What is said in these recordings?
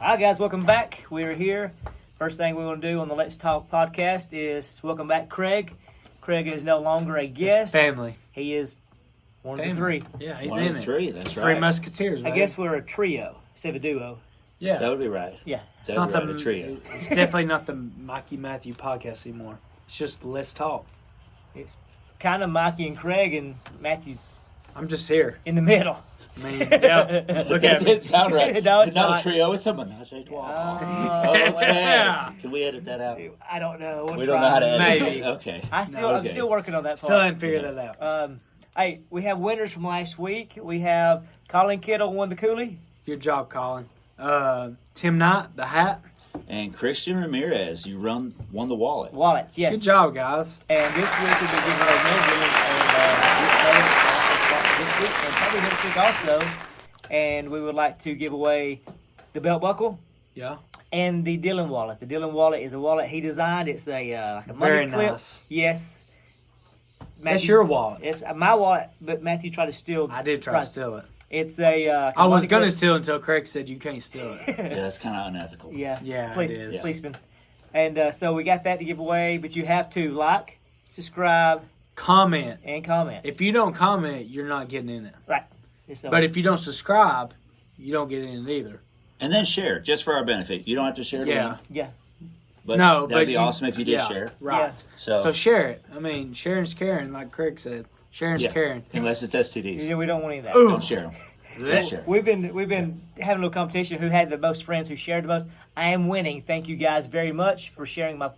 Hi guys, welcome back. We're here. First thing we want to do on the Let's Talk podcast is welcome back Craig. Craig is no longer a guest. Family. He is one of the three. Yeah, he's one in of the it. three, that's right. Three Musketeers, I man. guess we're a trio instead of a duo. Yeah. That would be right. Yeah. That would be right, a trio. It's definitely not the Mikie Mathew podcast anymore. It's just Let's Talk. It's kind of Mikie and Craig, and Matthew's I'm just here. in the middle. I mean, yeah. Look at It me. didn't sound right. No, it's not not. a trio, it's a menage a trois. Yeah. Can we edit that out? I don't know. We'll We don't know how to edit Maybe. it. Okay. I'm Okay. still working on that Still part. haven't figured that out. Hey, we have winners from last week. We have Colin Kittle won the Coolie. Good job, Colin. Tim Knight, the hat. And Christian Ramirez, you won the wallet. Wallet, yes. Good job, guys. And this week we'll be giving away this week and probably next week also. And we would like to give away the belt buckle Yeah. and the Dylan wallet. The Dylan wallet is a wallet he designed. It's a like a money Very clip. nice. Yes. That's your wallet. It's my wallet, but Matthew tried to steal. I did try to steal it. It's a. I was money going to clip. steal until Craig said you can't steal it. Yeah, that's kind of unethical. Yeah. Yeah, Police, it is. policeman. And so we got that to give away, but you have to like, subscribe, Comment. and comment. If you don't comment, you're not getting in it. Right. So, But if you don't subscribe, you don't get in it either. And then share, just for our benefit. You don't have to share it. Yeah. yeah. But No, that'd but be you- awesome if you did yeah. share. Right. So, So share it. I mean, sharing's caring, like Craig said. Sharing's caring. unless it's STDs. Yeah, we don't want any of that. Ooh. Don't share them. Don't share 'em. We've been having a little competition. Who had the most friends? Who shared the most? I am winning. Thank you guys very much for sharing my.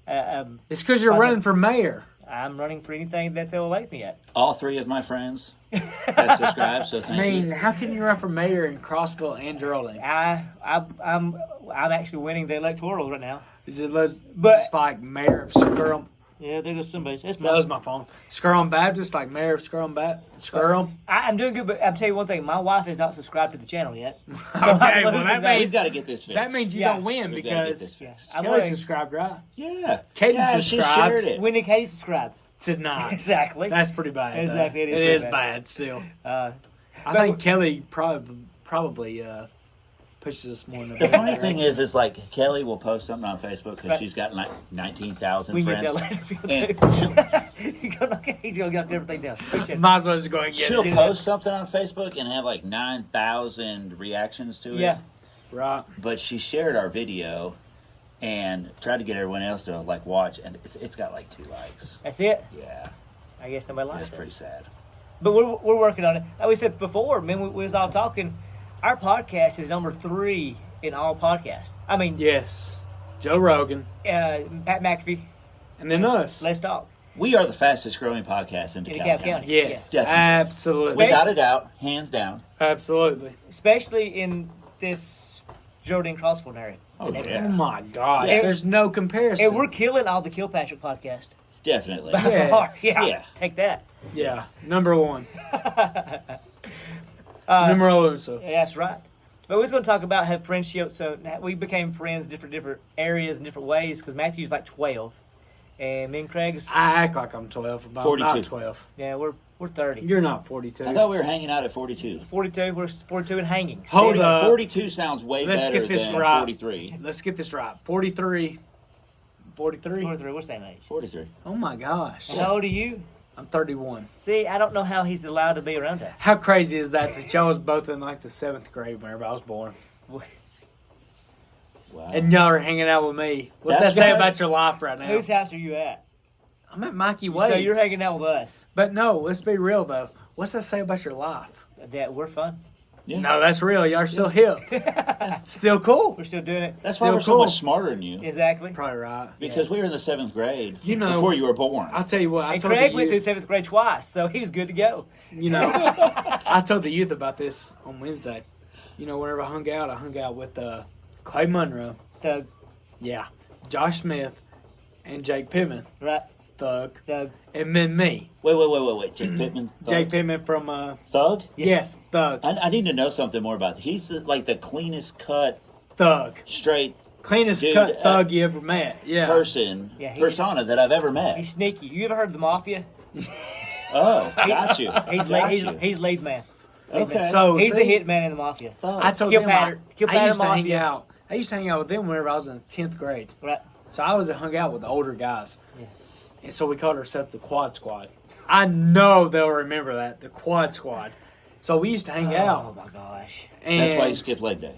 It's because you're Podcast. running for mayor. I'm running for anything that they'll elect me at. All three of my friends have subscribed, so I thank mean, you. how can you run for mayor in Crossville and Geraldine? I'm actually winning the electoral right now. Is it But- just like mayor of Skirham? Yeah, there's somebody. That's That was my phone. Skirham Baptist, like mayor of Skirham Skirham. I'm doing good, but I'm telling you one thing. My wife is not subscribed to the channel yet. So Okay, I'm well, losing that that. We've got to get this fixed. That means you Yeah. don't win We've gotta get because this fixed. I'm Kelly winning. subscribed, right? Yeah. Katie yeah, subscribed. she shared it. When did Katie subscribe? Tonight. Exactly. That's pretty bad. though. Exactly, it is It so is bad. bad still. Uh, I think Kelly probably pushes us more than The funny thing is like Kelly will post something on Facebook because Right. she's got like 19,000 we can friends. get that later if you And want to. He's going to get everything down. Appreciate it. might as well just go and get she'll it. post something on Facebook and have like 9,000 reactions to it. Yeah. Right. But she shared our video and tried to get everyone else to like watch, and it's got like 2 likes. That's it. Yeah, I guess nobody likes that's pretty us. sad. But we're working on it. Like we said before, man, we was all talking. Our podcast is number 3 in all podcasts. I mean, Yes. Joe Rogan. Pat McAfee, And then us. Let's Talk. We are the fastest growing podcast in In DeKalb DeKalb County. County. Yes. Definitely. Absolutely. Without a doubt, hands down. Absolutely. Especially in this Jordan Crossville area. Oh, And yeah. Oh my gosh. Yeah. There's no comparison. And we're killing all the Kilpatrick podcast. Definitely. By Yes. far. Yeah. Yeah. Take that. Yeah. Number one. Uh, Numero uno. That's right. But we was going to talk about how friendship. So we became friends different areas and different ways because Matthew's like 12, and me and Craig's I act like I'm 12, but 42. I'm not 12. yeah we're 30. You're not 42. I thought we were hanging out at 42. 42. We're 42 and hanging. Hold Steady. up. 42 sounds way Let's better get this than right. 43. Let's get this right. 43. 43? 43. We're same age. 43. Oh my gosh. And how old are you? I'm 31. See, I don't know how he's allowed to be around us. How crazy is that y'all was both in like the 7th grade whenever I was born? Wow. And y'all are hanging out with me. What's That's that say right. about your life right now? Whose house are you at? I'm at Mikey Wade's. So you're hanging out with us. But no, let's be real though. What's that say about your life? That we're fun. Yeah. No, that's real. Y'all are still hip. Still cool. We're still doing it. That's why Still we're so cool. much smarter than you. Exactly. Probably right. Because we were in the 7th grade You know- before you were born. I'll tell you what. I And told Craig the went through youth, 7th grade twice, so he was good to go. you know, I told the youth about this on Wednesday. You know, whenever I hung out with Clay Monroe. Doug, Yeah. Josh Smith and Jake Pittman. right? Thug. Doug. And then me. Wait. Jake Pittman? Thug? Jake Pittman from, Thug? yes, Thug. I need to know something more about that. He's the cleanest cut, Thug. straight Cleanest Dude, cut thug you ever met. Yeah. person, Yeah, he- persona that I've ever met. He's sneaky. You ever heard of the Mafia? Oh, got you. He's Got he's you. he's lead man. Okay. So He's see, the hit man in the Mafia. Thug. I told Kill him Patter- Kill I Patter used to hang Mafia. out I used to hang out with them whenever I was in the 10th grade. Right. So I was hung out with the older guys. Yeah. And so we called ourselves the Quad Squad. I know they'll remember that, the Quad Squad. So we used to hang out. Oh my gosh. And That's why you skip leg day.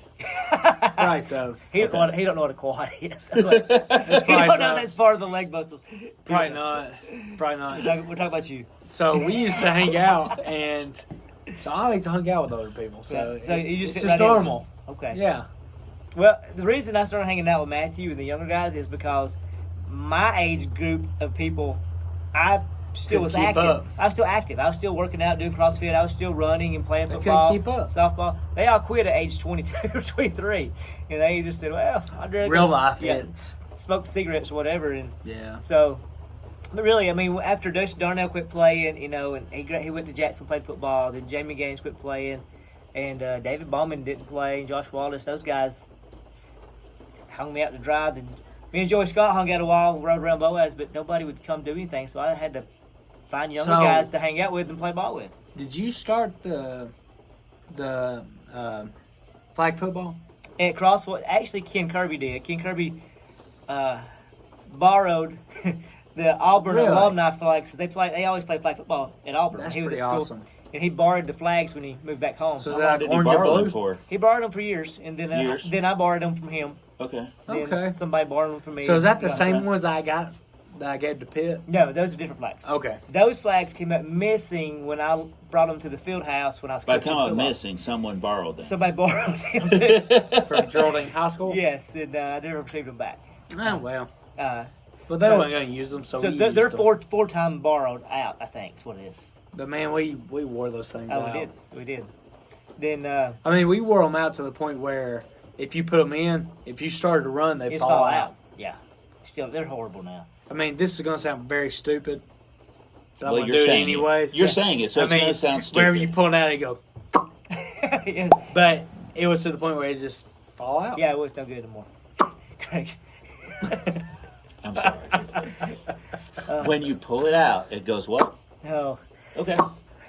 Right, so He don't know what a quad is. He don't probably know that's part of the leg muscles. probably not. Probably not. We're talking about you. So we used to hang out, and so I always hung out with other people. So, So you just it's fit just right in. normal. Okay. Yeah. Well, the reason I started hanging out with Mathew and the younger guys is because my age group of people, I still was Couldn't keep active. up. I was still active. I was still working out, doing CrossFit. I was still running and playing They football, couldn't keep up. softball. They all quit at age 22 or 23. And they just said, well, I'd rather Real go, life yeah, hits. smoke cigarettes or whatever. And Yeah. so, but really, I mean, after Dusty Darnell quit playing, you know, and he went to Jackson, played football. Then Jamie Gaines quit playing. And David Bauman didn't play. And Josh Wallace, those guys hung me out to dry. And me and Joey Scott hung out a while, rode around Boaz, but nobody would come do anything. So I had to find younger guys to hang out with and play ball with. Did you start the flag football? At Crossville, actually, Ken Kirby did. Ken Kirby borrowed the Auburn Really? alumni flags because they always play flag football at Auburn. That's he was pretty at school, awesome. and he borrowed the flags when he moved back home. So is How that long did he orange and borrow them blue? for? He borrowed them for years, and then Years? then I borrowed them from him. Okay. Then Okay. somebody borrowed them from me. So is that the Yeah. same ones I got that I gave to Pitt? No, those are different flags. Okay. Those flags came up missing when I brought them to the field house when I was By coaching come up football. missing, someone borrowed them. Somebody borrowed them too. From Geraldine High School? Yes, and I never received them back. Oh, well. Uh, But they So- weren't going to use them, so so we they're used them. four time borrowed out, I think is what it is. But man, we wore those things Oh, out. we did. Then I mean, we wore them out to the point where if you put them in, if you started to run, they'd it's fall fall out. out. Yeah, still they're horrible now. I mean, this is going to sound very stupid. But I'm Well, going to you're do it saying anyways. it. You're saying it, so I it's going mean, to sound stupid. wherever you pull it out, it go. yeah, But it was to the point where it just fall out. it was no good anymore. Craig. I'm sorry. When you pull it out, it goes what? No. Okay.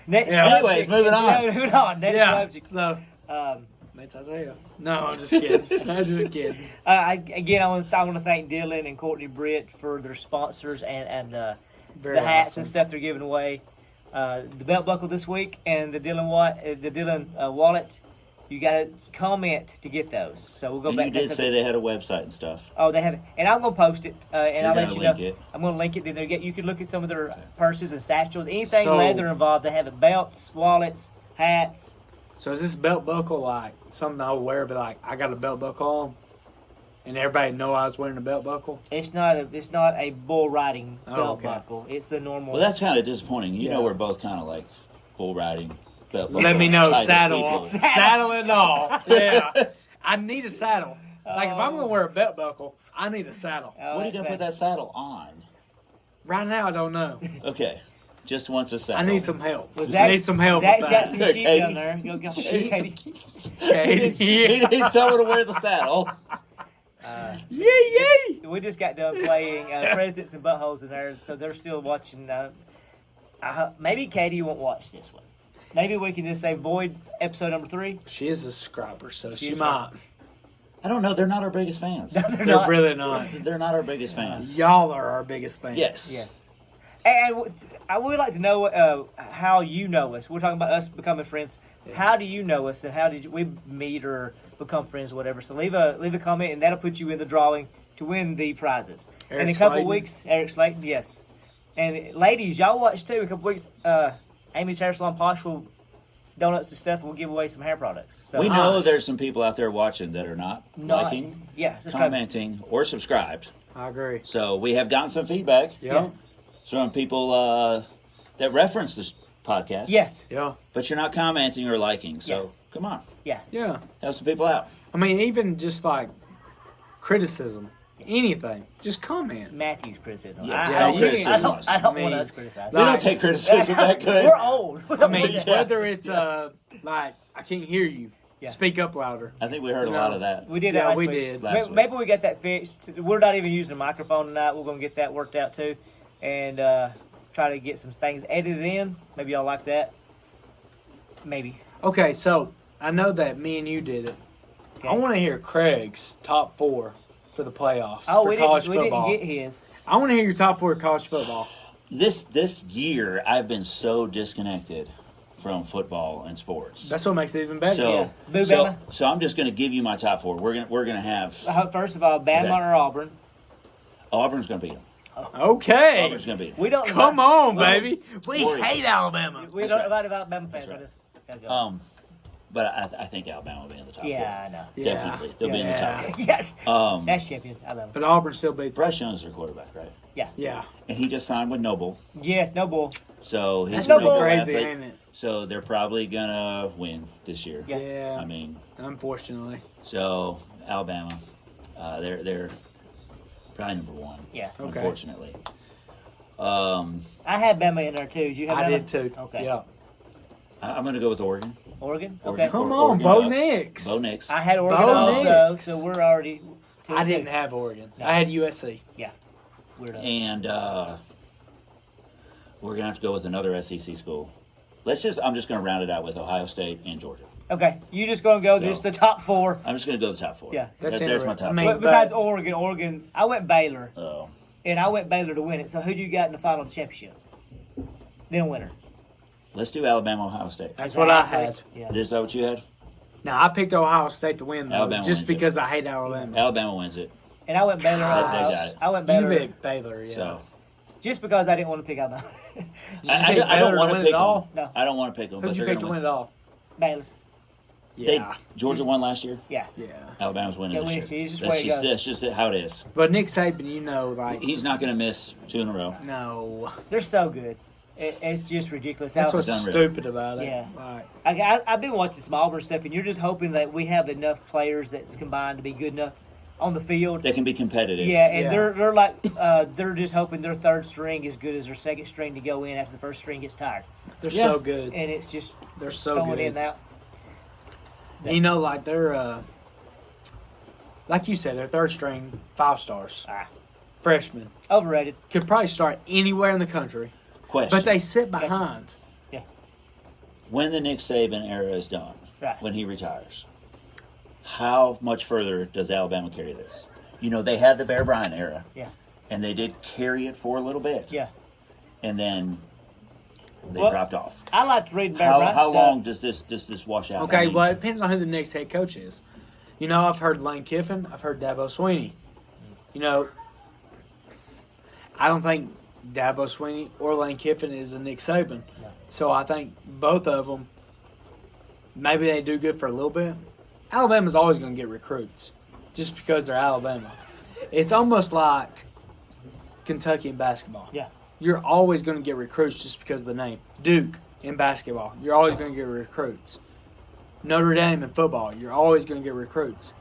Next. Yeah. subject. Anyways, moving on. No, moving on. Next Yeah. subject. So, Mates Isaiah. No, I'm just kidding. I'm just kidding. I want to thank Dylan and Courtney Britt for their sponsors and Very the hats awesome. and stuff they're giving away. The belt buckle this week and the Dylan wallet. You got to comment to get those. So we'll go And back. you did that's say they had a website and stuff. Oh, they have it, and I'm gonna post it, and You're I'll let gonna you know. link it. I'm gonna link it. Then you can look at some of their purses and satchels, anything So- leather involved. They have it, belts, wallets, hats. So is this belt buckle like something I would wear, but like I got a belt buckle on, and everybody know I was wearing a belt buckle? It's not a bull riding Oh, belt okay. buckle. It's the normal. Well, that's kind of disappointing. You Yeah. know, we're both kind of like bull riding. Let me know, type of saddle, people. saddle and all. Yeah, I need a saddle. Like if I'm gonna wear a belt buckle, I need a saddle. Oh, What are you that's gonna put bad. that saddle on? Right now, I don't know. Okay, just once a saddle. I need some help. Well, I need some help Zach's with got that. some Here, sheep Katie. down there. You'll go Katie. Okay. He needs someone to wear the saddle. Yay! We just got done playing Presidents and Buttholes in there, so they're still watching. Maybe Katie won't watch this one. Maybe we can just say void episode number 3. She is a subscriber, so she is might. I don't know. They're not our biggest fans. No, They're not. really not. They're not our biggest fans. Y'all are our biggest fans. Yes. Yes. And I would like to know how you know us. We're talking about us becoming friends. Yeah. How do you know us, and how did we meet or become friends, or whatever? So leave a comment, and that'll put you in the drawing to win the prizes. In a Eric couple Slayton. weeks, Eric Slayton, yes. And ladies, y'all watch too. In a couple weeks, Amy's Hair Salon Posh will donuts and stuff, and we'll give away some hair products. So We know Nice. there's some people out there watching that are not liking, yeah, subscribe. commenting, or subscribed. I agree. So we have gotten some feedback Yeah. from people that reference this podcast. Yes. Yeah. But you're not commenting or liking. So come on, Yeah. help some people out. I mean, even just like criticism, anything, just comment. Matthew's criticism. Yeah, I don't, don't criticize us. I don't I want mean, us criticized. We don't take criticism that good. We're old. I mean, Yeah. whether it's like I can't hear you, Yeah. speak up louder. I think we heard a No. lot of that. We did that Yeah, last we week. did. Last week. Maybe we got that fixed. We're not even using a microphone tonight. We're going to get that worked out too, and try to get some things edited in. Maybe y'all like that. Maybe. Okay, so I know that me and you did it, Okay. I want to hear Craig's top 4 for the playoffs Oh, for we college didn't football. get his. I want to hear your top 4 college football. This year, I've been so disconnected from football and sports. That's what makes it even better. So, Boo so, Bama. so I'm just going to give you my top 4. We're gonna have First of all, Bama Okay. or Auburn. Auburn's going to beat them. Okay. Auburn's going to beat them. We don't. Come on, well, baby. We Warriors. hate Alabama. We That's don't right. about Bama fans. That's I just gotta go. But I think Alabama will be in the top 4. Yeah, I know. Yeah. Definitely, they'll be in the top 4. Yeah, Um, that's champion. I know. But Auburn still beats them. Bryce Young's their quarterback, right? Yeah. And he just signed with Noble, Yes, no bull. so he's That's a no pretty bull. good crazy, athlete. ain't it? So they're probably gonna win this year. Yeah. Yeah. I mean, Unfortunately. so Alabama, they're probably number 1. Yeah. Okay. Unfortunately. I had Bama in there too. Did you have I Bama? did too. Okay. Yeah. I'm gonna go with Oregon. Oregon. Oregon. Okay. Come Or- on, Oregon Bo Ducks. Nix. Bo Nix. I had Oregon Bo also, Nix. so we're already. 2 I and 2. didn't have Oregon. No. I had USC. Weird. And we're gonna have to go with another SEC school. I'm just gonna round it out with Ohio State and Georgia. Okay, you just gonna go just the top 4. I'm just gonna go the top 4. Yeah. That's There's my interesting. top I 4. mean, But besides Oregon, I went Baylor, Oh. and I went Baylor to win it. So who do you got in the final championship? Then winner. Let's do Alabama, Ohio State. That's what I had. Yeah. Is that what you had? Now, I picked Ohio State to win, though, Alabama just wins it. because I hate Alabama. Alabama wins it. And I went Baylor. God. They got it. I went You Baylor picked Baylor, yeah. So just because I didn't want to pick Alabama. Did you I pick don't Baylor to want to win pick it all? them. No. I don't want to pick them. Who'd But you they're pick to gonna win it all? Baylor. Yeah. Georgia won last year. Yeah. Yeah. Alabama's winning Yeah, this year. it's just the way it goes. That's just how it is. But Nick Saban, you know, like, He's not going to miss 2 in a row. no. They're so good. It's just ridiculous. That's How, what's unreal. stupid about it. Yeah. Like, I've been watching some Auburn stuff, and you're just hoping that we have enough players that's combined to be good enough on the field. They can be competitive. Yeah, and Yeah. they're like they're just hoping their third string is good as their second string to go in after the first string gets tired, they're Yeah. so good. and it's just They're so throwing good. in and out. And you know, like, they're, like you said, they're third string 5 stars. Ah. Freshmen. Overrated. Could probably start anywhere in the country. Question. But they sit behind. When the Nick Saban era is done, Right. when he retires, how much further does Alabama carry this? You know, they had the Bear Bryant era. Yeah. And they did carry it for a little bit. Yeah. And then they Well, dropped off. I like to read Bear How Bryant stuff. long does this wash out? Okay, I mean, well, it depends on who the next head coach is. You know, I've heard Lane Kiffin. I've heard Dabo Swinney. You know, I don't think Dabo Swinney or Lane Kiffin is a Nick Saban. No. So I think both of them, maybe they do good for a little bit. Alabama's always going to get recruits just because they're Alabama. It's almost like Kentucky in basketball. Yeah. You're always going to get recruits just because of the name. Duke in basketball, you're always going to get recruits. Notre Dame in football, you're always going to get recruits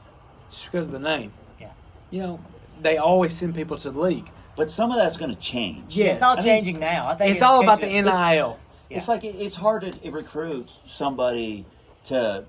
just because of the name. Yeah. You know, they always send people to the league. But some of that's going to change. Yes. It's all I mean, changing now. I think It's all about the changing. NIL. Yeah. It's like it's hard to recruit somebody to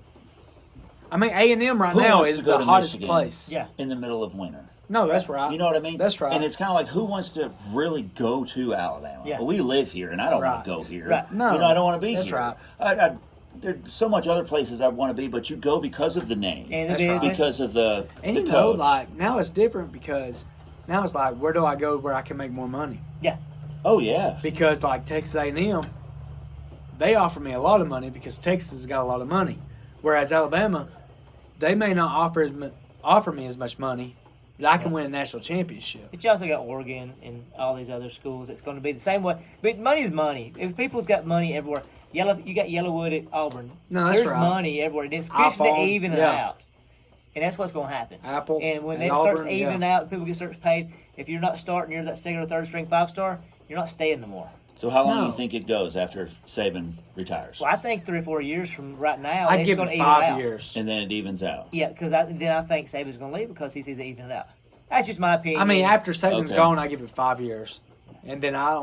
I mean, A&M right Who now wants is to go the to hottest Michigan? place. Yeah. in the middle of winter. No, that's right. You know what I mean? That's right. And it's kind of like, who wants to really go to Alabama? Yeah. Well, we live here, and I don't want to Right. go here. Right. No, you know, I don't want to be that's here. right. There's so much other places I want to be, but you go because of the name, And the That's right. business. because of the And the you know, coach. like, now it's different because now it's like, where do I go where I can make more money? Oh yeah, Because, like, Texas A&M, they offer me a lot of money because Texas has got a lot of money. Whereas Alabama, they may not offer me as much money, but I can win a national championship. But you also got Oregon and all these other schools. It's going to be the same way. But money is money. If people's got money everywhere, you got Yellowwood at Auburn. No, that's There's right. money everywhere. And it's fixing to iPhone, even it yeah. out. And that's what's going to happen. Apple And when and it starts Auburn, evening yeah. out, people get starts paid. If you're not starting, you're that second or third string 5-star. You're not staying no more. So how long do No. you think it goes after Saban retires? Well, I think 3 or 4 years from right now, I'd it's give going it to even it 5 out. years. And then it evens out. Yeah, because then I think Saban's going to leave because he sees it even it out. That's just my opinion. I mean, after Saban's Okay. gone, I give it 5 years. And then I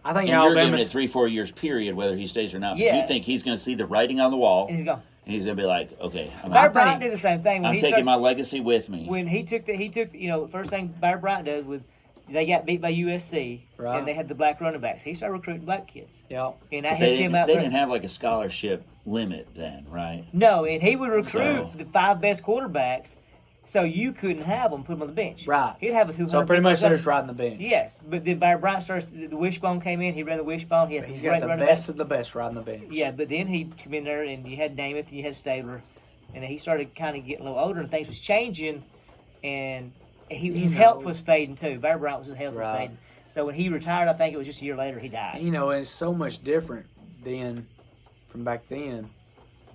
think And you're giving Alabama's... it 3-4 years period, whether he stays or not. But Yes. you think he's going to see the writing on the wall, and he's gone. and he's going to be like, okay, Bear I'm Bryant did the same thing. When I'm he taking started, my legacy with me. when he took, you know, first thing Bear Bryant does with they got beat by USC, Right. and they had the black running backs. He started recruiting black kids. Yeah. And But that they came out. didn't have like a scholarship limit then, right? No, and he would recruit So- the 5 best quarterbacks, so you couldn't have them, put them on the bench. Right. He'd have a 200. So pretty much they're people- just riding the bench. Yes, but then Barry Bryant starts. The wishbone came in. He ran the wishbone. He had He's some got great the running best backs. of the best riding the bench. Yeah, but then he came in there and you had Namath and you had Stabler, and he started kind of getting a little older and things was changing, and his health was fading too. Barry Bryant his health was Right. fading. So when he retired, I think it was just a year later he died. You know, it's so much different than from back then.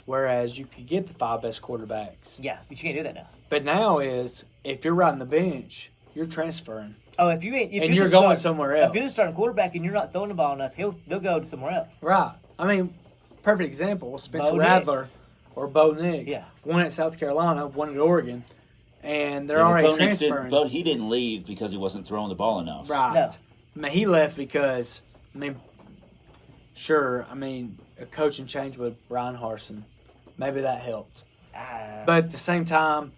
Whereas you could get the 5 best quarterbacks. Yeah, but you can't do that now. But now is, if you're riding the bench, you're transferring. Oh, if you ain't, if And you're you're the going start- somewhere else. If you're the starting quarterback and you're not throwing the ball enough, they'll go to somewhere else. Right. I mean, perfect example, Spencer Bo Rattler Nix. or Bo Nix. Yeah. One at South Carolina, one at Oregon. And they're Yeah, but already Bo Nix transferring. but he didn't leave because he wasn't throwing the ball enough. Right. No. I mean, he left because, sure, a coaching change with Brian Harsin. Maybe that helped. But at the same time,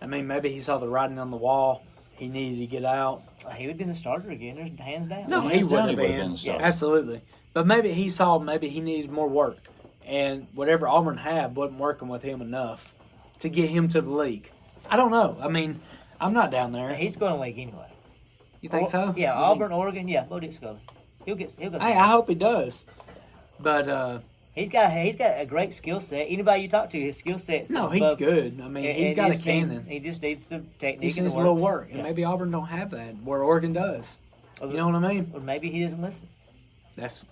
maybe he saw the writing on the wall. He needed to get out. He would have been the starter again. There's hands down. No, Hands he down, wouldn't he have would've been. been the starter. Absolutely. But maybe he saw he needed more work. And whatever Auburn had wasn't working with him enough to get him to the league. I don't know. I'm not down there. He's going to league anyway. You think so? Yeah, You Auburn, Oregon. Yeah, Bo Nix goes. He'll go. Hey, I hope he does. But He's got a great skill set. Anybody you talk to, his skill set. no, he's good. He's got a cannon. He just needs the He technique just and needs the a work. little work. And Yeah. maybe Auburn don't have that, where Oregon does. You know what I mean? Or maybe he doesn't listen. That's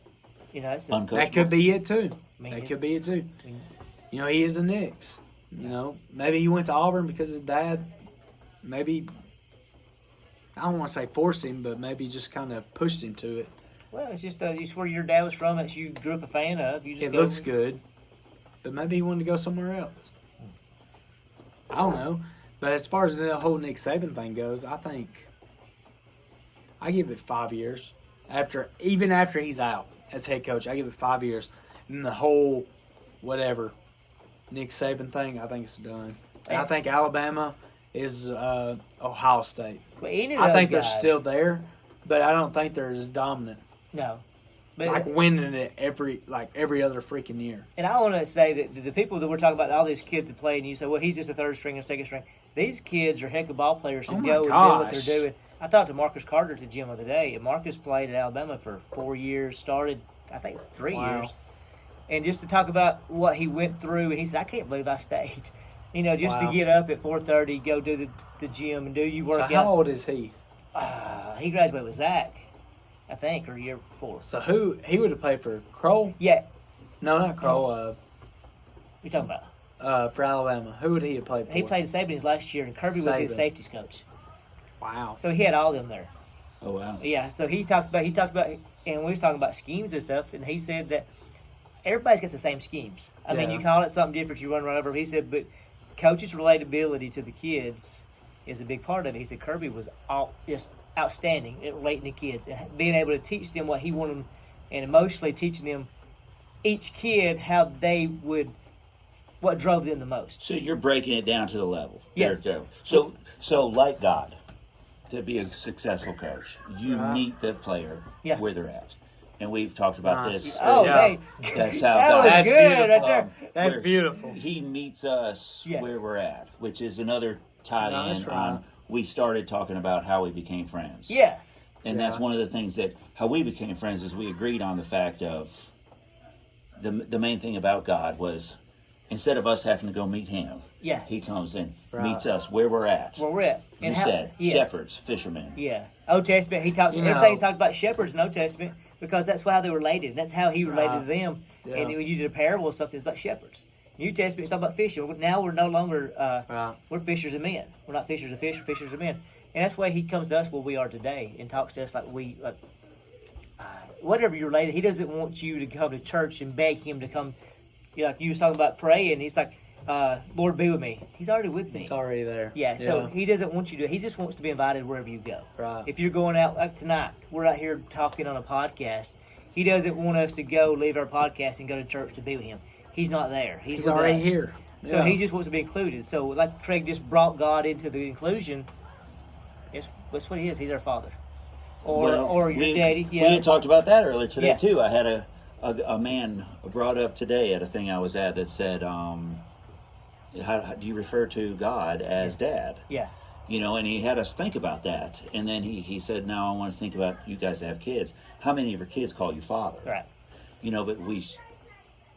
That's Uncoachable. That could be it too. mean, That it- could be it too. mean- He is a Knicks. Maybe he went to Auburn because his dad, maybe, I don't want to say forced him, but maybe just kind of pushed him to it. Well, it's just where your dad was from. That you grew up a fan of. You just It go looks with- good, but maybe he wanted to go somewhere else. I don't know. But as far as the whole Nick Saban thing goes, I think I give it 5 years. Even after he's out as head coach, I give it 5 years. And the whole whatever Nick Saban thing, I think it's done. And I think Alabama is Ohio State. But any of I those think they're guys- still there, but I don't think they're as dominant. No. But, Like winning it every other freaking year. and I want to say that the people that we're talking about, all these kids that play, and you say, well, he's just a third string and second string. These kids are heck of ball players who Oh my go and do what gosh. they're doing. I talked to Marcus Carter at the gym the other day, and Marcus played at Alabama for 4 years, started, I think, 3 Wow. years. And just to talk about what he went through, and he said, I can't believe I stayed. Just Wow. to get up at 4:30, go do the gym and do your So workouts. how old is he? He graduated with Zach, I think, or year before. So he would have played for Kroll? Yeah, No, not Kroll. what you talking about? For Alabama. Who would he have played for? He played at Saban his last year, and Kirby was his Saban. safeties coach. Wow. So he had all them there. Oh wow. Yeah, so he talked about, and we was talking about schemes and stuff, and he said that everybody's got the same schemes. I mean, Yeah. you call it something different, you run right over. He said, but coaches' relatability to the kids is a big part of it. He said Kirby was just outstanding at relating to kids and being able to teach them what he wanted them, and emotionally teaching them each kid how they would, what drove them the most. So you're breaking it down to the level. Yes. So like God, to be a successful coach, you Right. meet the player Yeah. where they're at. And we've talked about Nice. this. Oh, Yeah. hey, That's how that God- was That's good right beautiful. there. That's where beautiful. He meets us Yes. where we're at, which is another tie No, that's in right. on we started talking about how we became friends. Yes. And Yeah. that's one of the things that how we became friends is we agreed on the fact of the main thing about God was instead of us having to go meet him, Yeah. he comes and Right. meets us where we're at. Where we're at. You how- said yes. shepherds, fishermen. Yeah. Old Testament, he talked, You know- everything's talked about shepherds in Old Testament because that's how they were related. That's how he related Right. to them. Yeah. And when you did a parable or something, it's about shepherds. New Testament, it's talking about fishing. Now we're no longer, Right. we're fishers of men. We're not fishers of fish, we're fishers of men. And that's why he comes to us where we are today and talks to us like whatever you're related. He doesn't want you to come to church and beg him to come. Like you was talking about praying. He's like, Lord, be with me. He's already with me. It's already there. Yeah, so he doesn't want you to. He just wants to be invited wherever you go. Right. If you're going out like tonight, we're out here talking on a podcast. He doesn't want us to go leave our podcast and go to church to be with him. He's not there. He's with already us. here. So Yeah. he just wants to be included. So like Craig just brought God into the inclusion. That's what he is. He's our Father. or your daddy. We Yeah. had talked about that earlier today Yeah. too. I had a man brought up today at a thing I was at that said, how do you refer to God as Dad? Yeah. And he had us think about that. And then he said, now I want to think about you guys that have kids. How many of your kids call you Father? Right. But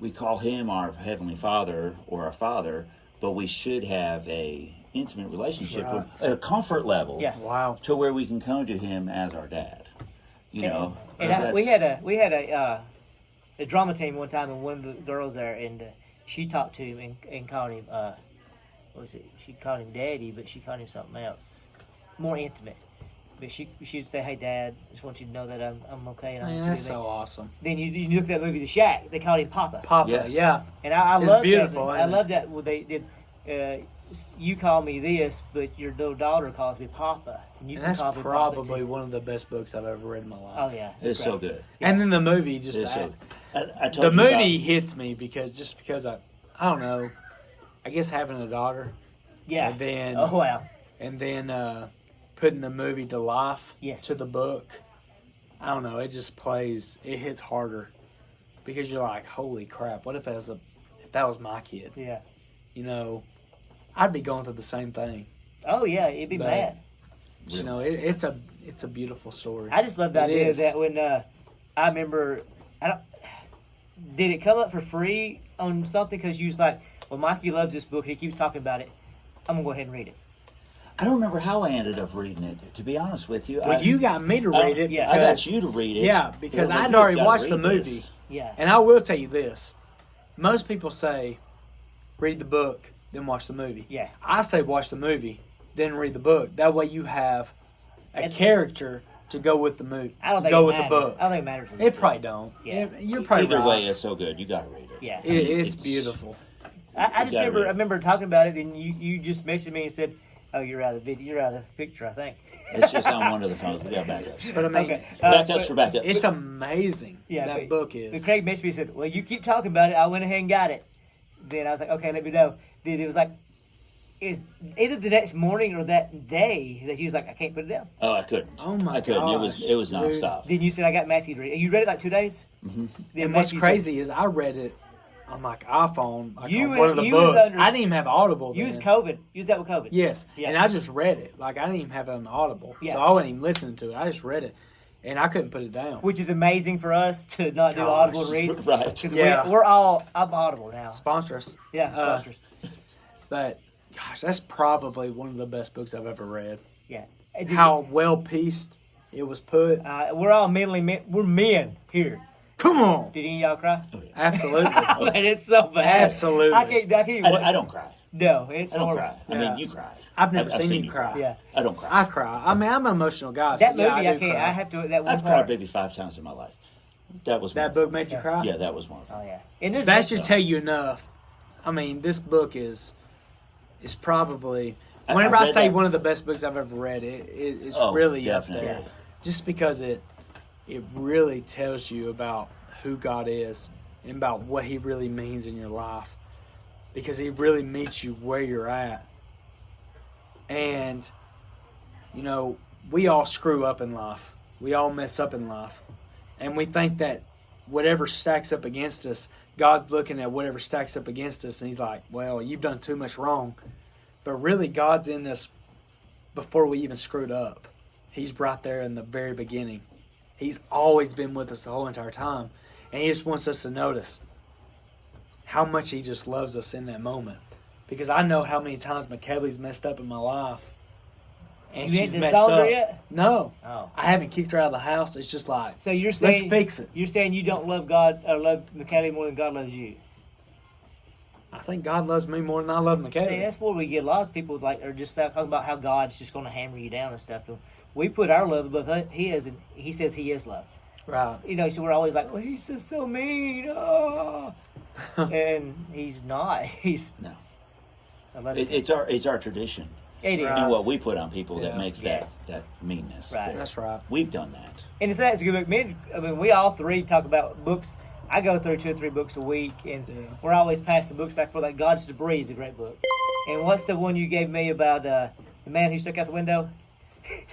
we call him our Heavenly Father or our Father, but we should have a intimate relationship, with a comfort level, Yeah. Wow. to where we can come to him as our dad. And we had a drama team one time, and one of the girls there, and she talked to him and called him what was it? She called him Daddy, but she called him something else, more intimate. But she'd say, "Hey, Dad, just want you to know that I'm okay." And Man, I'm that's so awesome. Then you look at that movie, The Shack. They called him Papa. Papa, Yes. yeah. And I It's love beautiful, that. isn't I it? love that. Well, they did. You call me this, but your little daughter calls me Papa, and you And can that's call me probably Papa too. one of the best books I've ever read in my life. Oh yeah, It's so great. good. And then the movie just It's so. I told the you movie about- hits me because I don't know. I guess having a daughter Yeah. and then Oh wow. Putting the movie to life Yes. to the book. I don't know. It just plays. It hits harder because you're like, holy crap! What if that was my kid? Yeah. I'd be going through the same thing. Oh yeah, it'd be But- mad. It's a beautiful story. I just love the It idea is. that when I remember, did it come up for free on something? Because you was like, well, Mikie loves this book. He keeps talking about it. I'm gonna go ahead and read it. I don't remember how I ended up reading it. To be honest with you, Well, you got me to read it. yeah. I got because- you to read it. Yeah, It because was like, I'd "You've already gotta watched the read movie. this." Yeah. And I will tell you this. Most people say, read the book, then watch the movie. Yeah. I say watch the movie, then read the book. That way you have a And- character to go with the movie. I don't to think go it with matters. the book. I don't think it matters. It probably don't. Yeah. You're probably Either right. way, it's so good. You got to read it. Yeah. It's beautiful. I just You gotta read it. remember talking about it, and you just messaged me and said, "Oh, you're out of the video. You're out of the picture, I think." It's just on one of the phones. We got backups. But I mean, Okay. Backups for backups. it's amazing. Yeah, that but- book But is. Craig messaged me and said, "Well, you keep talking about it. I went ahead and got it." Then I was like, "Okay, let me know." Then it was like, it's either the next morning or that day that he was like, "I can't put it down." Oh, I couldn't. Oh my I couldn't. gosh, It was dude. nonstop. Then you said, "I got Mathew to read." You read it like 2 days. Mm-hmm. Then And what's Mathew crazy is I read it on like iPhone, like You on one of the you was books. under- I didn't even have Audible. Said, you was then. COVID. You was that with COVID. Yes, Yeah. and I just read it. Like I didn't even have it on Audible, Yeah. so I wasn't even listening to it. I just read it, and I couldn't put it down. Which is amazing for us to not do Gosh. Audible and read. Right. 'Cause Yeah. I'm Audible now. Sponsor us, Yeah, sponsors. but gosh, that's probably one of the best books I've ever read. Yeah. How well pieced it was put. We're all we're men here. Come on, Did any of y'all cry? absolutely, Man, it's so bad. absolutely. I can't even watch. I don't cry. No, it's I don't horrible. cry. I Yeah. mean, you cry. I've never seen you cry. Yeah. I don't cry. I cry. I mean, I'm an emotional guy. That so yeah, movie, I I do can't. cry. I have to. That one I've part. cried maybe 5 times in my life. That was That one. book made you cry. Yeah, that was one. Oh yeah. And there's That should tell you enough. I mean, this book is probably. Whenever I read say that- one of the best books I've ever read, it's Oh, really definitely. up there. Just because it really tells you about who God is and about what He really means in your life. Because He really meets you where you're at. And, we all screw up in life. We all mess up in life. And we think that whatever stacks up against us, God's looking at whatever stacks up against us and He's like, well, you've done too much wrong. But really, God's in this before we even screwed up. He's right there in the very beginning. He's always been with us the whole entire time. And He just wants us to notice how much He just loves us in that moment. Because I know how many times McKelly's messed up in my life. And You she's ain't messed disowned her up. yet? No. Oh. I haven't kicked her out of the house. It's just like, So you're let's saying fix it. You're saying you don't love God or love McKelly more than God loves you. I think God loves me more than I love McKelly. See, that's where we get a lot of people are just talking about how God's just going to hammer you down and stuff. And we put our love above His, and He says He is love. Right. So we're always like, well, He's just so mean. Oh. And He's not. He's No. I love it. It's our tradition. It is. Right. And what we put on people Yeah. that makes Yeah. that meanness. Right. there. That's right. We've done that. And it's a good book. We all three talk about books. I go through 2 or 3 books a week, and Yeah. we're always passing books back for like God's Debris is a great book. And what's the one you gave me about the man who stuck out the window?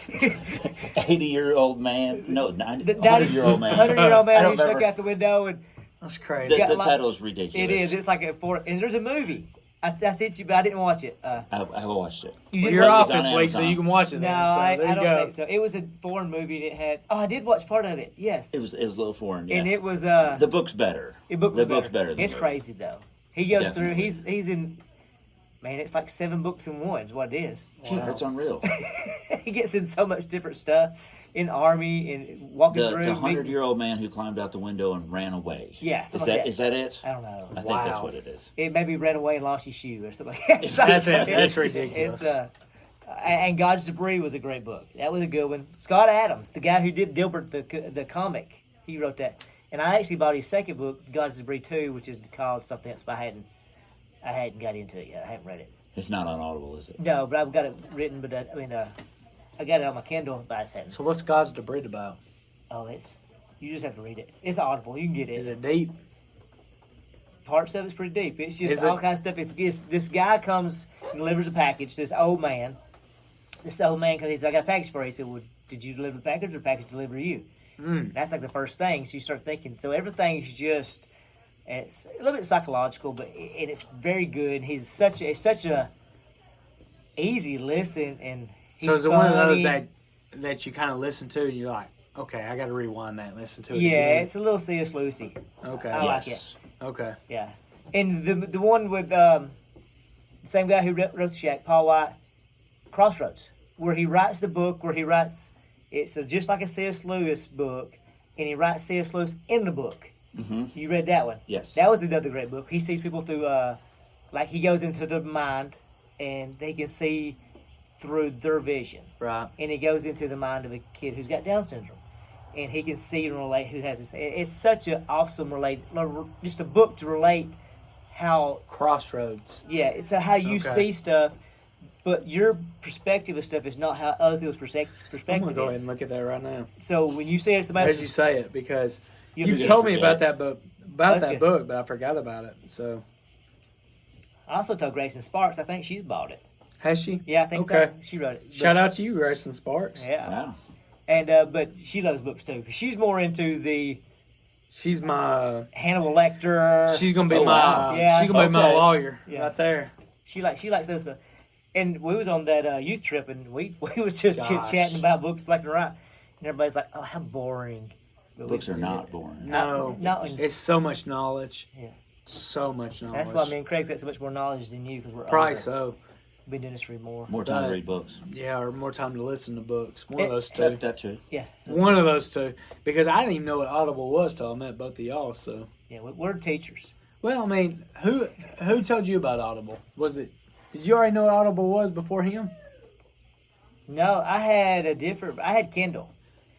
80-year-old man. No, 90, The 100-year-old man. 100-year-old I man don't who stuck remember. out the window and That's crazy. The like- title is ridiculous. it is. It's like and there's a movie. I sent you, but I didn't watch it. I watched it. You Well, didn't you're watch off it? It's on this week, so Amazon. you can watch it. No, then. So I there you don't go. think so. It was a foreign movie and it had. Oh, I did watch part of it. Yes, It was a little foreign. Yeah. and it was The book's better. The book's better. Than It's the movie. crazy though. He goes Definitely. through. He's in. Man, it's like 7 books in one. Is what it is. Yeah, it's unreal. He gets in so much different stuff in army and walking The through. 100-year-old man who climbed out the window and ran away. Yeah, Is something like that is that it? I don't know. I think that's what it is. It maybe ran away and lost his shoe or something like that. It's That's like- it. That's ridiculous. It's and God's Debris was a great book. That was a good one. Scott Adams, the guy who did Dilbert the comic, he wrote that. And I actually bought his second book, God's Debris 2, which is called something else, but I hadn't got into it yet. I haven't read it. It's not on Audible, is it? No, but I've got it written. But I got it on my Kindle, but I just hadn't. So what's God's Debris about? Oh, you just have to read it. It's Audible. You can get Is it. it deep? Parts of it's pretty deep. It's just Is all it? kinds of stuff. It's this guy comes and delivers a package. This old man because he said, I got a package for you. He said, well, did you deliver the package or the package deliver to you? Mm. That's like the first thing. So you start thinking. So everything is just, it's a little bit psychological, but and it's very good. He's such a easy listen, and he's So is it one of those funny. that you kind of listen to and you're like, okay, I got to rewind that and listen to it Yeah, again. it's a little C.S. Lewisy. Okay. I like Yes. Okay. Yeah, and the one with the same guy who wrote the Shack, Paul White, Crossroads, where he writes the book, it's just like a C.S. Lewis book, and he writes C.S. Lewis in the book. Mm-hmm. You read that one? Yes. That was another great book. He sees people through, like he goes into their mind, and they can see through their vision. Right. And he goes into the mind of a kid who's got Down syndrome, and he can see and relate who has this. It's such an awesome just a book to relate how. Crossroads. Yeah, it's how you Okay. see stuff, but your perspective of stuff is not how other people's I'm perspective going to go ahead is. and look at that right now. So when you see it, somebody As you say it, because you'll you've be- told me forget. about that book, That's that good. book, but I forgot about it. So I also told Grayson Sparks. I think she's bought it. has she? Yeah, I think Okay. so. She wrote it. But- Shout out to you, Grayson Sparks. Yeah, Wow. and but she loves books too. She's more into the She's my. Hannibal Lecter. She's gonna be Oh, my. wow. Yeah. She's gonna be my Okay. lawyer Yeah. right there. She likes those stuff. And we was on that youth trip, and we was just Gosh. chit chatting about books left and right, and everybody's like, "Oh, how boring." But Books are not boring. No, not. it's so much knowledge. Yeah. So much knowledge. That's why me and Craig's got so much more knowledge than you because we're Probably older. so. We've been doing this for more. More time to But- read books. Yeah, or more time to listen to books. One of those two. That too. Yeah. One of those two. Because I didn't even know what Audible was till I met both of y'all. So, Yeah, we're teachers. well, I mean, who told you about Audible? Was it? Did you already know what Audible was before him? No, I had Kindle,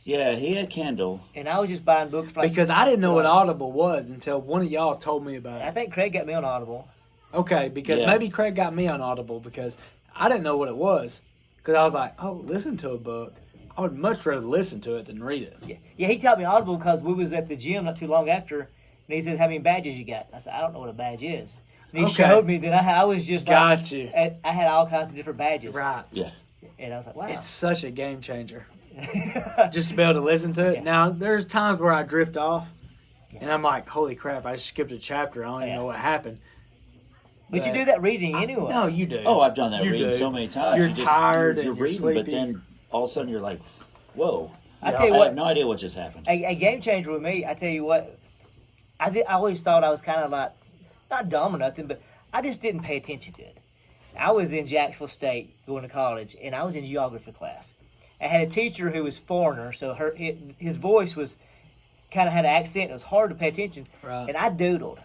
Yeah, he had Kindle. and I was just buying books. Like, Because I didn't know what Audible was until one of y'all told me about I it. think Craig got me on Audible. Okay, because Yeah. maybe Craig got me on Audible because I didn't know what it was. Because I was like, oh, listen to a book. I would much rather listen to it than read it. Yeah, he taught me Audible because we was at the gym not too long after, and he said, "How many badges you got?" I said, "I don't know what a badge is." And he Okay. showed me that I was just like, Got you. I had all kinds of different badges. Right. Yeah. And I was like, wow. It's such a game changer. Just to be able to listen to it. Yeah. Now, there's times where I drift off, Yeah. and I'm like, holy crap, I just skipped a chapter. I don't even Yeah. know what happened. But you do that reading anyway. No, you do. Oh, I've done that You reading do. so many times. You're You just- tired You're and you're reading, but sleepy. then all of a sudden you're like, whoa. I tell you I what, have no idea what just happened. a game changer with me, I tell you what, I always thought I was kind of like, not dumb or nothing, but I just didn't pay attention to it. I was in Jacksonville State going to college, and I was in geography class. I had a teacher who was foreigner, so his voice was kind of had an accent. It was hard to pay attention. Right. And I doodled.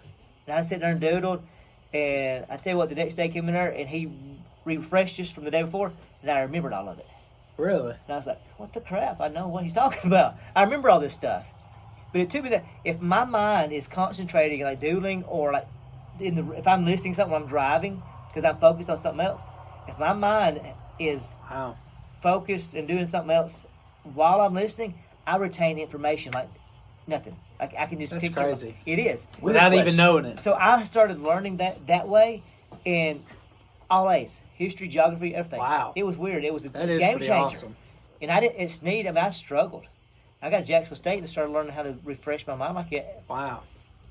And I sat there and doodled, and I tell you what, the next day came in there, and he refreshed us from the day before, and I remembered all of it. Really? And I was like, what the crap? I know what he's talking about. I remember all this stuff. But it took me that if my mind is concentrating, like doodling, or like if I'm listening to something when I'm driving, because I'm focused on something else, if my mind is Wow. focused and doing something else while I'm listening, I retain information like nothing. I can just That's picture crazy. it is. Weird Without even question. knowing it. So I started learning that way in all A's. History, geography, everything. Wow. It was weird. It was a That is game pretty changer. awesome. And I didn't. It's neat. I mean, I struggled. I got to Jacksonville State and started learning how to refresh my mind like that. Wow.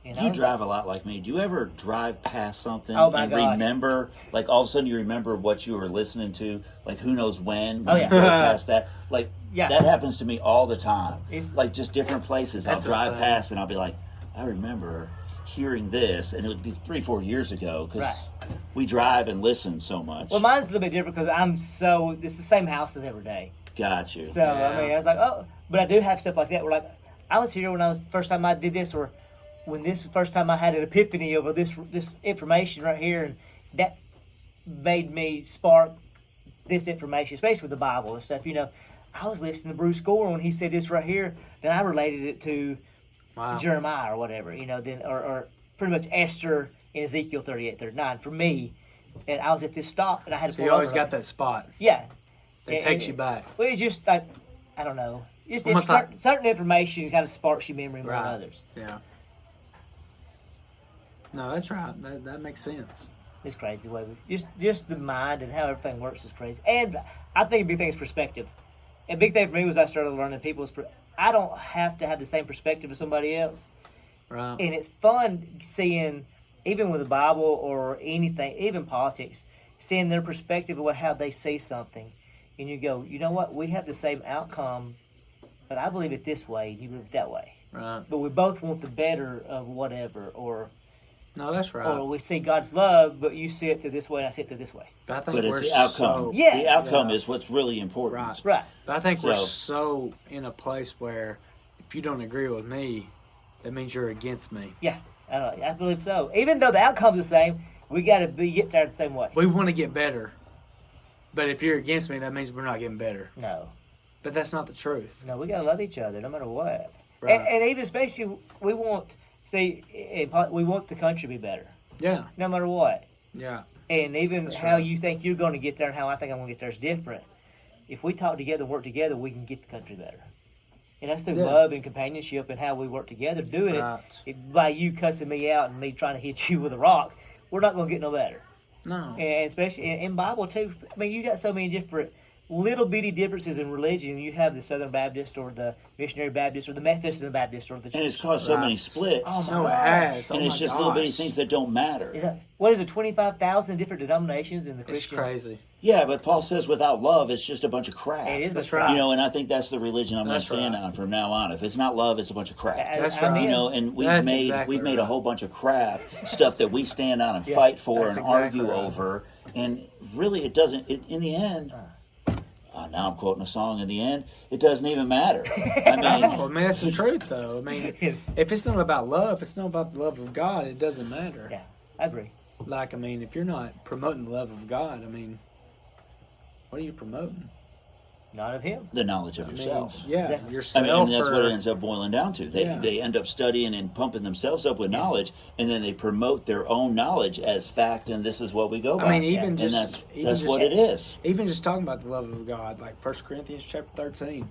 You drive a lot like me. Do you ever drive past something my and gosh. remember, like all of a sudden you remember what you were listening to, like who knows when Oh, you yeah. drove past that? Like Yeah. that happens to me all the time. It's- like just different places. I'll That's drive insane. past and I'll be like, I remember hearing this, and it would be 3-4 years ago because Right. we drive and listen so much. Well, mine's a little bit different because it's the same houses every day. Got you. So Yeah. I mean, I was like, oh, but I do have stuff like that. Where like, I was here when I was first time I did this, or when this was the first time I had an epiphany over this information right here, and that made me spark this information, especially with the Bible and stuff. You know, I was listening to Bruce Gore when he said this right here, then I related it to Wow. Jeremiah or whatever. You know, then or pretty much Esther in Ezekiel 38-39 for me. And I was at this stop, and I had to. So you always got that spot. Yeah. It takes you back. Well, it's just like, I don't know. Just Almost certain information kind of sparks your memory more than Right. others. Yeah. No, that's right. That makes sense. It's crazy the way just the mind and how everything works is crazy. And I think a big thing is perspective. A big thing for me was I started learning I don't have to have the same perspective as somebody else. Right. And it's fun seeing, even with the Bible or anything, even politics, seeing their perspective of how they see something. And you go, you know what? We have the same outcome, but I believe it this way, and you believe it that way. Right. But we both want the better of whatever, or No, that's right. we see God's love, but you see it through this way, and I see it through this way. But I think But we're it's the outcome. so Yes. The outcome Yeah. is what's really important. Right. Right. But I think we're So- so in a place where if you don't agree with me, that means you're against me. Yeah, I believe so. Even though the outcome's the same, we got to get there the same way. We want to get better. But if you're against me, that means we're not getting better. No, But that's not the truth. we got to love each other no matter what. Right. And even especially, we want the country to be better, Yeah. no matter what. Yeah. And even That's how right. you think you're going to get there and how I think I'm going to get there is different. If we talk together, work together, we can get the country better. And that's through Yeah. love and companionship and how we work together. Doing Right. it by you cussing me out and me trying to hit you with a rock, we're not going to get no better. No. And especially in Bible too. I mean, you got so many different little bitty differences in religion. You have the Southern Baptist or the Missionary Baptist or the Methodist and the Baptist or the. And it's caused so Right. many splits. Oh, No, it gosh. has. Oh and it's my just little bitty gosh. things that don't matter. Yeah. What is it? 25,000 different denominations in the It's Christian. crazy. Yeah, but Paul says without love, it's just a bunch of crap. It is. That's but- right. You know, and I think that's the religion I'm going to That's stand right. on from now on. If it's not love, it's a bunch of crap. That's I'm right. in. You know, and we've That's made exactly a right. whole bunch of crap stuff that we stand on and Yeah, fight for that's and exactly argue right. over, and really, it doesn't. In the end, now I'm quoting a song. In the end, it doesn't even matter. I Well, I mean, mean, that's the truth, though. I mean, if it's not about love, if it's not about the love of God, it doesn't matter. Yeah, I agree. Like, I mean, if you're not promoting the love of God, I mean, what are you promoting? Not of Him. the knowledge of I mean, yourself. yeah, Exactly. yourself. I mean, that's what or- it ends up boiling down to. They Yeah. they end up studying and pumping themselves up with knowledge, and then they promote their own knowledge as fact, and this is what we go by. I mean, even and just that's what it is. Even just talking about the love of God, like 1 Corinthians chapter 13.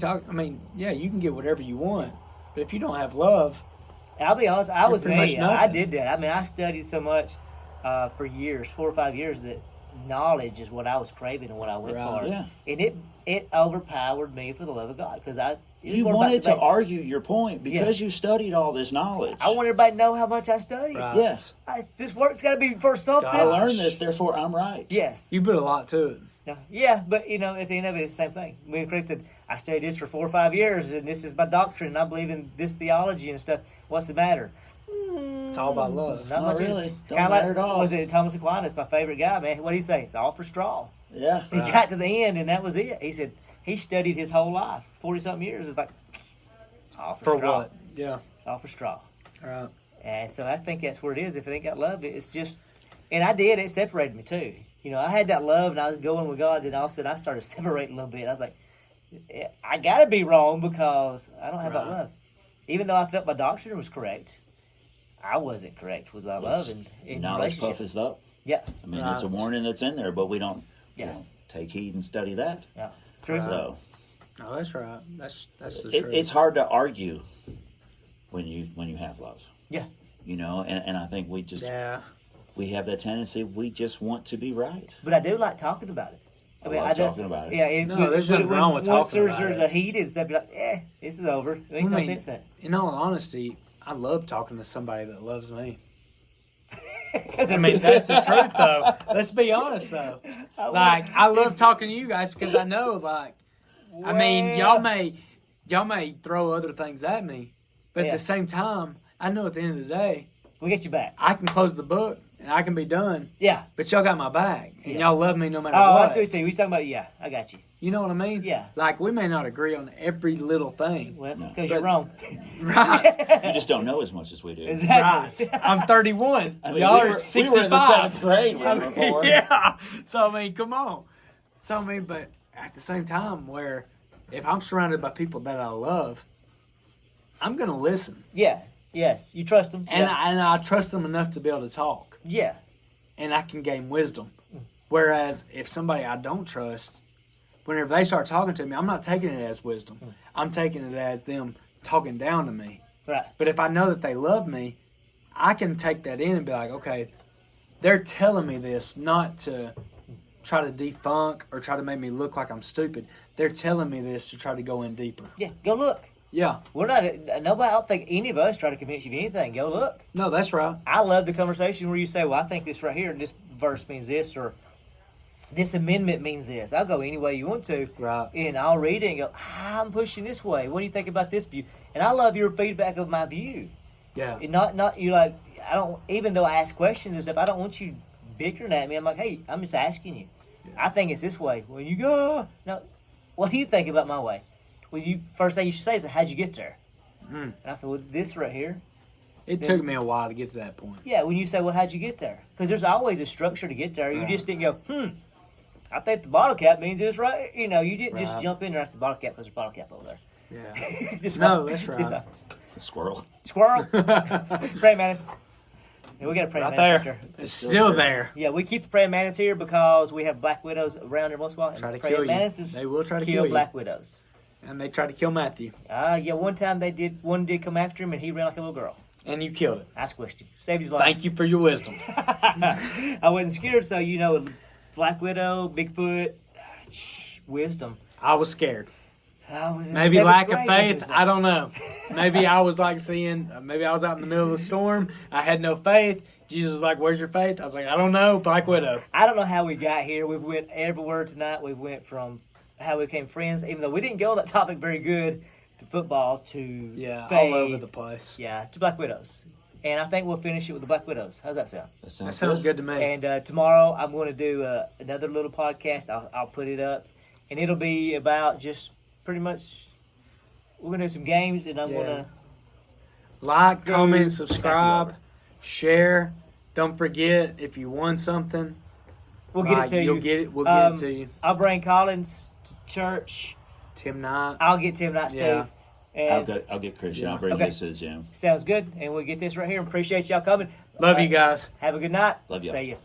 I mean, yeah, you can get whatever you want, but if you don't have love, And I'll be honest, I was pretty much me. I nothing. did that. I mean, I studied so much for years, 4 or 5 years, that knowledge is what I was craving and what I went Right. for. Yeah. And it overpowered me for the love of God because You wanted to argue your point because you studied all this knowledge. I want everybody to know how much I studied. Right. Yes, This work's got to be for something. I learned this, therefore I'm right. Yes. you put a lot to it. Yeah, but at the end of it, it's the same thing. Me and Craig said, I studied this for 4 or 5 years, and this is my doctrine, and I believe in this theology and stuff. What's the matter? It's all about love. Not Not much. really. Don't Kinda matter at all. Was it Thomas Aquinas, my favorite guy, man? What did he say? It's all for straw. Yeah. He got to the end, and that was it. He said he studied his whole life, 40-something years. It's like, all for For straw. what? Yeah. It's all for straw. Right. And so I think that's where it is. If it ain't got love, it's just, and I did, it separated me too. I had that love and I was going with God, and all of a sudden I started separating a little bit. I was like, I got to be wrong because I don't have that Right. love. Even though I felt my doctrine was correct, I wasn't correct with my love and in Knowledge relationship. puffeth up. Yeah, I mean, Right. it's a warning that's in there, but we don't, Yeah. take heed and study that. yeah. True. Right. So No, that's right. That's the truth. it's hard to argue when you have love. Yeah. And I think we just Yeah. we have that tendency. We just want to be right. But I do like talking about it. I love talking about it. Yeah, No, there's nothing wrong with once talking about there's it. a heated stuff, be like, this is over. It makes no sense in it. In all honesty, I love talking to somebody that loves me. I I mean, that's the truth, though. Let's be honest, though. Like, I love talking to you guys because I know, like, I mean, y'all may throw other things at me, but at the same time, I know at the end of the day, we get you back. I can close the book and I can be done. Yeah. But y'all got my back, and y'all love me no matter Oh, what. I see what you're saying. We talking about, I got you. You know what I mean? Yeah. Like, we may not agree on every little thing. Well, that's because you're wrong. Right. You just don't know as much as we do. Exactly. Right. I'm 31. I mean, y'all we are were 65. in the 7th grade when we were born. Yeah. So, I mean, come on. So, I mean, but at the same time, where if I'm surrounded by people that I love, I'm going to listen. Yeah. Yes. You trust them. And I trust them enough to be able to talk. Yeah. And I can gain wisdom. Whereas if somebody I don't trust, whenever they start talking to me, I'm not taking it as wisdom. I'm taking it as them talking down to me. Right. But if I know that they love me, I can take that in and be like, okay, they're telling me this not to try to defunk or try to make me look like I'm stupid. They're telling me this to try to go in deeper. Yeah. Go look. Yeah. We're not, nobody, I don't think any of us try to convince you of anything. Go look. No, that's right. I love the conversation where you say, well, I think this right here, this verse means this, or this amendment means this. I'll go any way you want to. Right. And I'll read it and go, I'm pushing this way. What do you think about this view? And I love your feedback of my view. Yeah. And not you like, I don't, even though I ask questions and stuff, I don't want you bickering at me. I'm like, hey, I'm just asking you. I think it's this way. Well, you go, no, what do you think about my way? Well, first thing you should say is, how'd you get there? And I said, well, this right here. It took me a while to get to that point. Yeah, when you say, well, how'd you get there? Because there's always a structure to get there. You just didn't go, I think the bottle cap means this, right? You know, you didn't just jump in there. That's the bottle cap. There's a bottle cap over there. Yeah. That's right. Squirrel. Squirrel. Praying mantis. Yeah, we got a praying Right mantis there. right there. It's still there. Yeah, we keep the praying mantis here because we have black widows around here once in a while. Try to praying kill you. mantises They will try to kill kill you. black widows. And they tried to kill Mathew. Yeah, one time one did come after him and he ran like a little girl. And you killed it. I squished him. Saved his life. Thank you for your wisdom. I wasn't scared, so Black Widow, Bigfoot, wisdom. I was scared. I was in Maybe seventh lack of grade, faith. I don't know. Maybe I was like maybe I was out in the middle of the storm. I had no faith. Jesus was like, where's your faith? I was like, I don't know. Black Widow. I don't know how we got here. We went everywhere tonight. We went from how we became friends, even though we didn't go on that topic very good, to football, to faith, all over the place. Yeah, to Black Widows. And I think we'll finish it with the Black Widows. How's that sound? That sounds good to me. And tomorrow I'm going to do another little podcast. I'll put it up. And it'll be about just pretty much, we're going to do some games, and I'm going to like, comment, subscribe, share. Don't forget, if you won something, we'll get it to you. You'll get it. We'll get it to you. I'll bring Collins to church. Tim Knight. I'll get Tim Knight too. And I'll get Christian. I'll bring this to the gym. Sounds good. And we'll get this right here. Appreciate y'all coming. Love you guys. Have a good night. Love you. See you.